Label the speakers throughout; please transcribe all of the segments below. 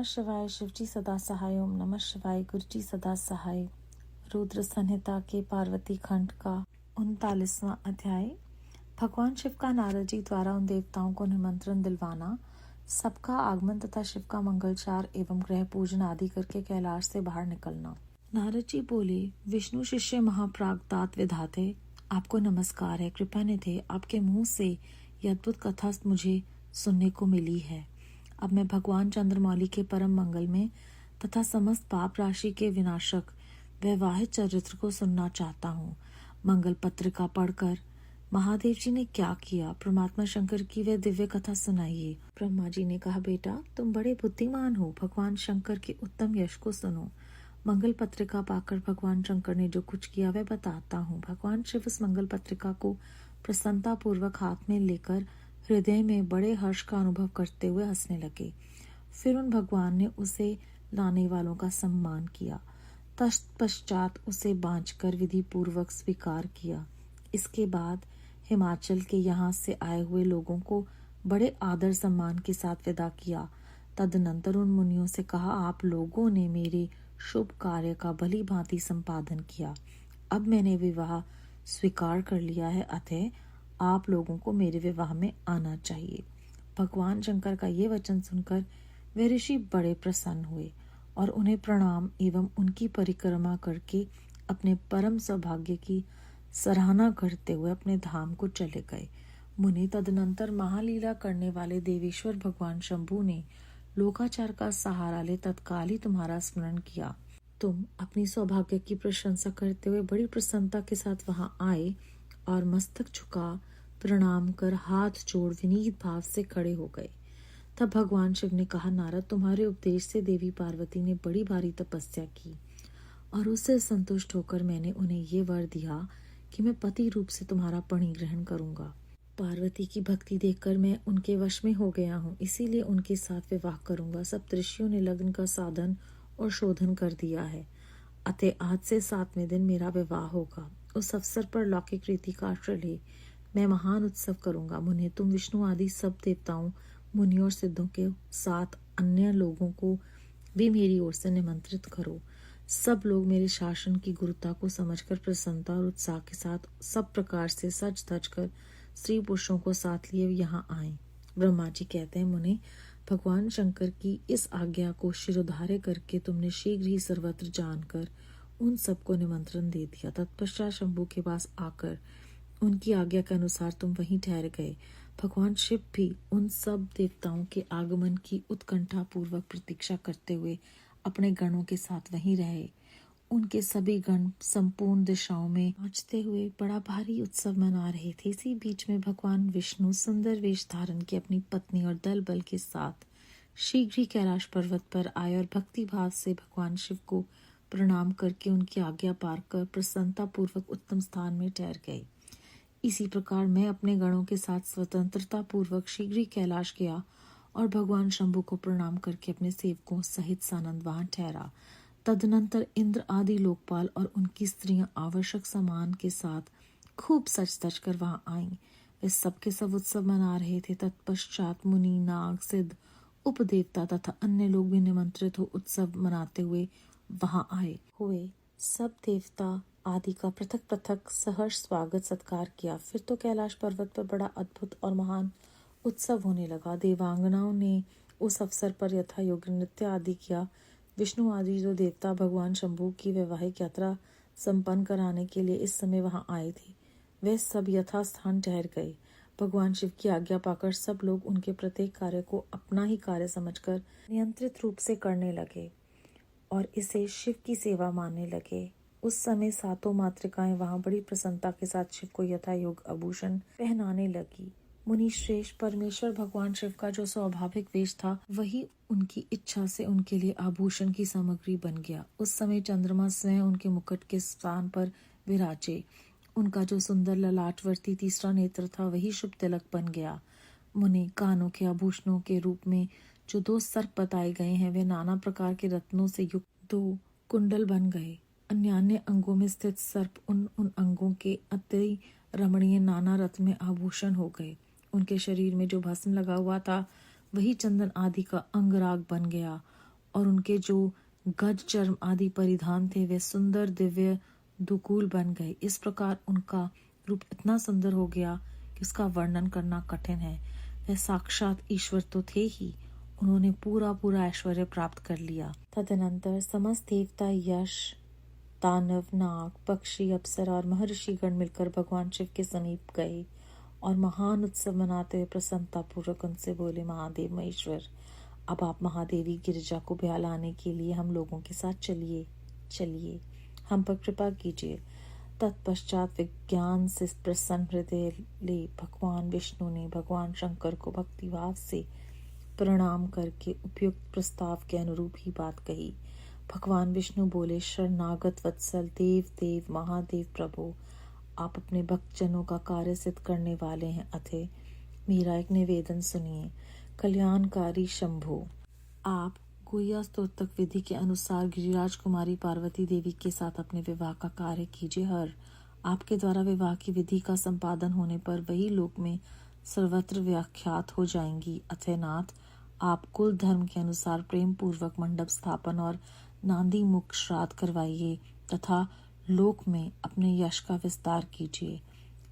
Speaker 1: नमः शिवाय। शिवजी सदा सहाय। ओम नमः शिवाय। गुरुजी सदा सहाय। रुद्र संहिता के पार्वती खंड का 39वां अध्याय। भगवान शिव का नारद जी द्वारा उन देवताओं को निमंत्रण दिलवाना, सबका आगमन तथा शिव का मंगलचार एवं ग्रह पूजन आदि करके कैलाश से बाहर निकलना। नारद जी बोले, विष्णु शिष्य महाप्राग तात विधाते, आपको नमस्कार है। कृपा निधे, आपके मुंह से यह अद्भुत कथा मुझे सुनने को मिली है। अब मैं भगवान चंद्रमौली के परम मंगल में तथा समस्त पाप राशि के विनाशक वैवाहिक चरित्र को सुनना चाहता हूँ। मंगल पत्रिका पढ़कर महादेव जी ने क्या किया, परमात्मा शंकर की वह दिव्य कथा सुनाइए। ब्रह्मा जी ने कहा, बेटा तुम बड़े बुद्धिमान हो, भगवान शंकर के उत्तम यश को सुनो। मंगल पत्रिका पाकर भगवान शंकर ने जो कुछ किया वह बताता हूँ। भगवान शिव उस मंगल पत्रिका को प्रसन्नता पूर्वक हाथ में लेकर हृदय में बड़े हर्ष का अनुभव करते हुए हंसने लगे। फिर उन भगवान ने उसे लाने वालों का सम्मान किया। तत्पश्चात उसे बांधकर विधि पूर्वक स्वीकार किया। इसके बाद हिमाचल के यहाँ से आए हुए लोगों को बड़े आदर सम्मान के साथ विदा किया। तदनंतर उन मुनियों से कहा, आप लोगों ने मेरे शुभ कार्य का भली भांति संपादन किया। अब मैंने विवाह स्वीकार कर लिया है, अतः आप लोगों को मेरे विवाह में आना चाहिए। भगवान शंकर का ये वचन सुनकर वे ऋषि बड़े प्रसन्न हुए और उन्हें प्रणाम एवं उनकी परिक्रमा करके अपने परम सौभाग्य की सराहना करते हुए अपने धाम को चले गए। मुनि तदनंतर महालीला करने वाले देवेश्वर भगवान शंभु ने लोकाचार का सहारा ले तत्काल ही तुम्हारा स्मरण किया। तुम अपनी सौभाग्य की प्रशंसा करते हुए बड़ी प्रसन्नता के साथ वहां आए और मस्तक झुका प्रणाम कर हाथ जोड़ विनीत भाव से खड़े हो गए। तब भगवान शिव ने कहा, नारद तुम्हारे उपदेश से देवी पार्वती ने बड़ी भारी तपस्या की और उससे संतुष्ट होकर मैंने उन्हें ये वर दिया कि मैं पति रूप से तुम्हारा पणि ग्रहण करूंगा। पार्वती की भक्ति देखकर मैं उनके वश में हो गया हूँ, इसीलिए उनके साथ विवाह करूंगा। सप्तऋषियों ने लग्न का साधन और शोधन कर दिया है, अतः आज से 7वें दिन मेरा विवाह होगा। उस अवसर पर लौकिक रीति का आश्रय ले मैं महान उत्सव करूंगा। मुने तुम विष्णु आदि सब देवताओं, मुनियों और सिद्धों के साथ अन्य लोगों को भी मेरी ओर से निमंत्रित करो। सब लोग मेरे शासन की गुरुता को समझकर प्रसन्नता और उत्साह के साथ सब प्रकार से सज धज कर स्त्री पुरुषों को साथ लिए यहाँ आए। ब्रह्मा जी कहते हैं, मुने भगवान शंकर की इस आज्ञा को शिरोधार्य करके तुमने शीघ्र ही सर्वत्र जानकर उन सबको निमंत्रण दे दिया। तत्पश्चात शंभु के पास आकर उनकी आज्ञा के अनुसार तुम वहीं ठहर गए। भगवान शिव भी उन सब देवताओं के आगमन की उत्कंठा पूर्वक प्रतीक्षा करते हुए अपने गणों के साथ वहीं रहे। उनके सभी गण संपूर्ण दिशाओं में पहुंचते हुए बड़ा भारी उत्सव मना रहे थे। इसी बीच में भगवान विष्णु सुंदर वेश धारण के अपनी पत्नी और दल बल के साथ शीघ्र ही कैलाश पर्वत पर आए और भक्ति भाव से भगवान शिव को प्रणाम करके उनकी आज्ञा पार कर प्रसन्नता पूर्वक उत्तम स्थान में ठहर गए। इसी प्रकार मैं अपने गणों के साथ स्वतंत्रता पूर्वक शीघ्र ही कैलाश गया और भगवान शंभु को प्रणाम करके अपने सेवकों सहित सानंद वहां ठहरा। तदनंतर इंद्र आदि लोकपाल और उनकी स्त्रियां आवश्यक सामान के साथ खूब सच धज कर वहां आईं। वे सबके सब उत्सव मना रहे थे। तत्पश्चात मुनि, नाग, सिद्ध, उपदेवता तथा अन्य लोग भी निमंत्रित हो उत्सव मनाते हुए वहां आए हुए। सब देवता आदि का पृथक पृथक सहर्ष स्वागत सत्कार किया। फिर तो कैलाश पर्वत पर बड़ा अद्भुत और महान उत्सव होने लगा। देवांगनाओं ने उस अवसर पर यथा योग्य नृत्य आदि किया। विष्णु आदि जो देवता भगवान शंभु की वैवाहिक यात्रा संपन्न कराने के लिए इस समय वहां आए थे, वे सब यथास्थान ठहर गए। भगवान शिव की आज्ञा पाकर सब लोग उनके प्रत्येक कार्य को अपना ही कार्य समझकर नियंत्रित रूप से करने लगे और इसे शिव की सेवा मानने लगे। उस समय सातों मातृकाएं वहां बड़ी प्रसन्नता के साथ शिव को यथा योग आभूषण पहनाने लगी। मुनि श्रेष्ठ परमेश्वर भगवान शिव का जो स्वाभाविक वेश था वही उनकी इच्छा से उनके लिए आभूषण की सामग्री बन गया। उस समय चंद्रमा स्वयं उनके मुकुट के स्थान पर विराजे। उनका जो सुंदर ललाटवर्ती तीसरा नेत्र था वही शुभ तिलक बन गया। मुनि कानों के आभूषणों के रूप में जो 2 सर्प बताए गए हैं वे नाना प्रकार के रत्नों से युक्त 2 कुंडल बन गए। अन्य अंगों में स्थित सर्प उन अंगों के अति रमणीय नाना रत्न में आभूषण हो गए। उनके शरीर में जो भस्म लगा हुआ था वही चंदन आदि का अंगराग बन गया और उनके जो गज चर्म आदि परिधान थे वे सुंदर दिव्य दुकूल बन गए। इस प्रकार उनका रूप इतना सुंदर हो गया कि उसका वर्णन करना कठिन है। वे साक्षात ईश्वर तो थे ही, उन्होंने पूरा पूरा ऐश्वर्य प्राप्त कर लिया। तदनंतर समस्त देवता, यश, दानव, नाग, पक्षी, अप्सरा और महर्षिगण मिलकर भगवान शिव के समीप गए और महान उत्सव मनाते हुए प्रसन्नता पूर्वक उनसे बोले, महादेव महेश्वर, अब आप महादेवी गिरिजा को ब्याह लाने के लिए हम लोगों के साथ चलिए, हम पर कृपा कीजिए। तत्पश्चात विज्ञान से प्रसन्न हृदय ले भगवान विष्णु ने भगवान शंकर को भक्तिभाव से प्रणाम करके उपयुक्त प्रस्ताव के अनुरूप ही बात कही। भगवान विष्णु बोले, शरणागत वत्सल देव महादेव प्रभु, आप अपने भक्तजनों का कार्य सिद्ध करने वाले हैं, अतः मेरा एक निवेदन सुनिए। कल्याणकारी शंभु, आप गुह्या स्तोत्रक विधि के अनुसार गिरिराज कुमारी पार्वती देवी के साथ अपने विवाह का कार्य कीजिए। आपके द्वारा विवाह की विधि का संपादन होने पर वही लोक में सर्वत्र व्याख्यात हो जाएंगी। अतः नाथ, आप कुल धर्म के अनुसार प्रेम पूर्वक मंडप स्थापन और नांदी मुख श्राद्ध करवाइए तथा लोक में अपने यश का विस्तार कीजिए।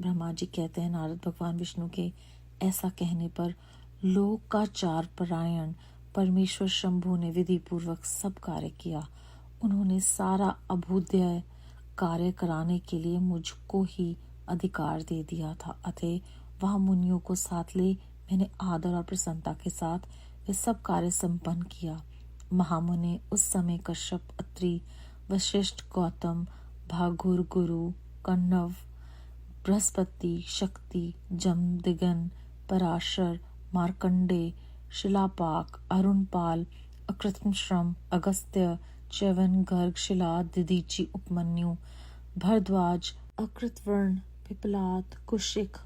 Speaker 1: ब्रह्मा जी कहते हैं, नारद भगवान विष्णु के ऐसा कहने पर लोकाचार परायण परमेश्वर शंभु ने विधि पूर्वक सब कार्य किया। उन्होंने सारा अभूदय कार्य कराने के लिए मुझको ही अधिकार दे दिया था। अतः वह मुनियों को साथ ले मैंने आदर और प्रसन्नता के साथ वे सब कार्य संपन्न किया। महामुनि उस समय कश्यप, अत्रि, वशिष्ठ, गौतम, भागुर, गुरु, कण्व, बृहस्पति, शक्ति, जमदिग्न, पराशर, मार्कंडे, शिलापाक, अरुणपाल, अकृतश्रम, अगस्त्य, च्यवन, गर्ग, शिला, दिदीची, उपमन्यु, भरद्वाज, अकृतवर्ण, पिपलाद, कुशिक,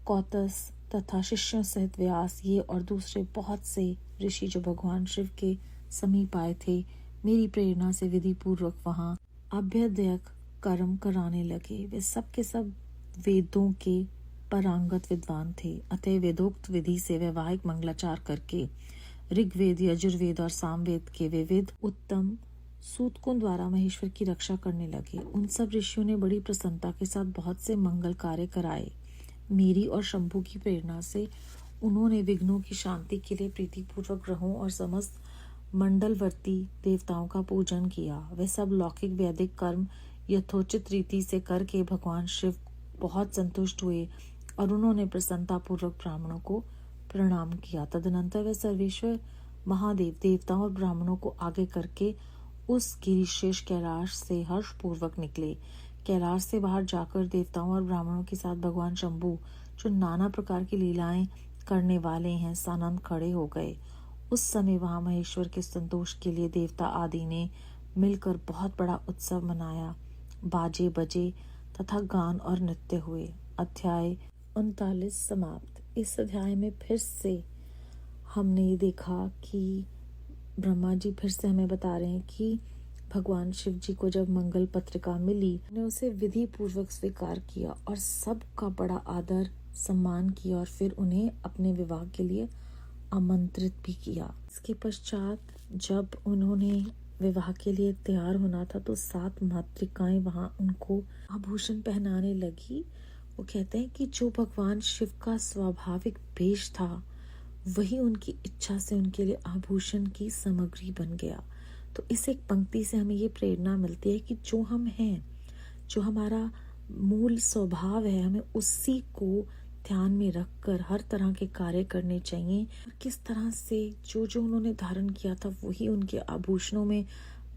Speaker 1: कौतस तथा शिष्यों सहित व्यास, ये और दूसरे बहुत से ऋषि जो भगवान शिव के समीप आए थे, मेरी प्रेरणा से विधि पूर्वक वहां अभ्यदयक कर्म कराने लगे। वे सब के सब वेदों के परांगत विद्वान थे। अतः वेदोक्त विधि से वैवाहिक मंगलाचार करके ऋग्वेद, यजुर्वेद और सामवेद के विविध उत्तम सूतकों द्वारा महेश्वर की रक्षा करने लगे। उन सब ऋषियों ने बड़ी प्रसन्नता के साथ बहुत से मंगल कार्य कराए। मेरी और शंभु की प्रेरणा से उन्होंने विघ्नों की शांति के लिए प्रीतिपूर्वक ग्रहों और समस्त मंडलवर्ती देवताओं का पूजन किया। वे सब लौकिक वैदिक कर्म यथोचित रीति से करके भगवान शिव बहुत संतुष्ट हुए और उन्होंने प्रसन्नता पूर्वक ब्राह्मणों को प्रणाम किया। तदनंतर वे सर्वेश्वर महादेव देवताओं और ब्राह्मणों को आगे करके उस गिरिशेष कैलाश से हर्ष पूर्वक निकले। कैलाश से बाहर जाकर देवताओं और ब्राह्मणों के साथ भगवान शंभु, जो नाना प्रकार की लीलाएं करने वाले हैं, सानंद खड़े हो गए। उस समय वहां महेश्वर के संतोष के लिए देवता आदि ने मिलकर बहुत बड़ा उत्सव मनाया। बाजे बजे तथा गान और नृत्य हुए। अध्याय 39 समाप्त। इस अध्याय में फिर से हमने देखा कि ब्रह्मा जी फिर से हमें बता रहे हैं कि भगवान शिव जी को जब मंगल पत्रिका मिली, उन्होंने उसे विधि पूर्वक स्वीकार किया और सबका बड़ा आदर सम्मान किया और फिर उन्हें अपने विवाह के लिए आमंत्रित भी किया। इसके पश्चात जब उन्होंने विवाह के लिए तैयार होना था तो 7 मातृकाएं वहां उनको आभूषण पहनाने लगी। वो कहते हैं कि जो भगवान शिव का स्वाभाविक वेश था वही उनकी इच्छा से उनके लिए आभूषण की सामग्री बन गया। तो इस एक पंक्ति से हमें ये प्रेरणा मिलती है कि जो हम हैं, जो हमारा मूल स्वभाव है, हमें उसी को ध्यान में रखकर हर तरह के कार्य करने चाहिए। किस तरह से जो जो उन्होंने धारण किया था वही उनके आभूषणों में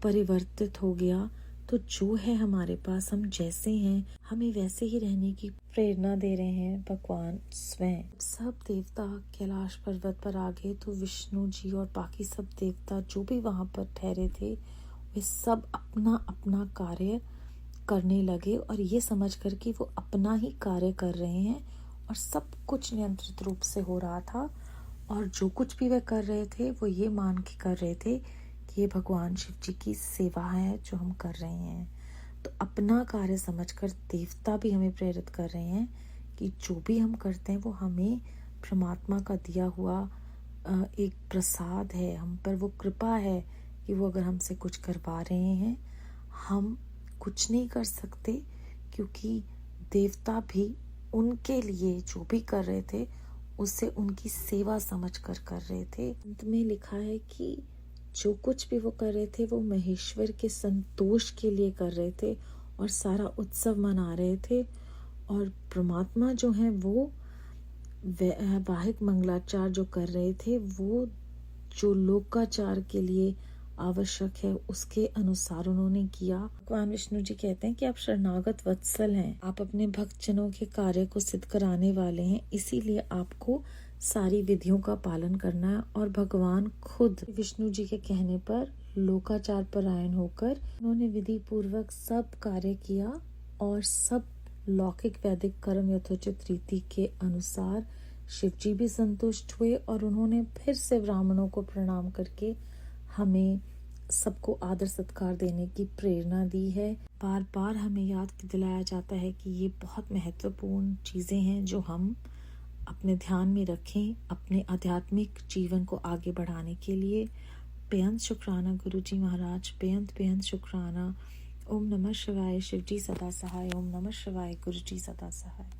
Speaker 1: परिवर्तित हो गया। तो जो है हमारे पास, हम जैसे हैं हमें वैसे ही रहने की प्रेरणा दे रहे हैं भगवान स्वयं। सब देवता कैलाश पर्वत पर आ गए तो विष्णु जी और बाकी सब देवता जो भी वहां पर ठहरे थे वे सब अपना अपना कार्य करने लगे और ये समझ कर कि वो अपना ही कार्य कर रहे हैं और सब कुछ नियंत्रित रूप से हो रहा था। और जो कुछ भी वे कर रहे थे वो ये मान के कर रहे थे कि ये भगवान शिव जी की सेवा है जो हम कर रहे हैं। तो अपना कार्य समझकर देवता भी हमें प्रेरित कर रहे हैं कि जो भी हम करते हैं वो हमें परमात्मा का दिया हुआ एक प्रसाद है, हम पर वो कृपा है कि वो अगर हमसे कुछ करवा रहे हैं, हम कुछ नहीं कर सकते, क्योंकि देवता भी उनके लिए जो भी कर रहे थे उसे उनकी सेवा समझ कर रहे थे। अंत में लिखा है कि जो कुछ भी वो कर रहे थे वो महेश्वर के संतोष के लिए कर रहे थे और सारा उत्सव मना रहे थे। और परमात्मा जो हैं वो वैवाहिक मंगलाचार जो कर रहे थे वो जो लोकाचार के लिए आवश्यक है उसके अनुसार उन्होंने किया। भगवान विष्णु जी कहते हैं कि आप शरणागत वत्सल हैं, आप अपने भक्तजनों के कार्य को सिद्ध कराने वाले हैं, इसीलिए आपको सारी विधियों का पालन करना है। और भगवान खुद विष्णु जी के कहने पर लोकाचार परायण होकर उन्होंने विधि पूर्वक सब कार्य किया और सब लौकिक वैदिक कर्म यथोचित रीति के अनुसार शिव जी भी संतुष्ट हुए और उन्होंने फिर से ब्राह्मणों को प्रणाम करके हमें सबको आदर सत्कार देने की प्रेरणा दी है। बार बार हमें याद दिलाया जाता है कि ये बहुत महत्वपूर्ण चीज़ें हैं जो हम अपने ध्यान में रखें अपने आध्यात्मिक जीवन को आगे बढ़ाने के लिए। बेअंत शुक्राना गुरु जी महाराज, बेअंत शुक्राना। ओम नमः शिवाय। शिव जी सदा सहाय। ओम नमः शिवाय। गुरु जी सदा सहाय।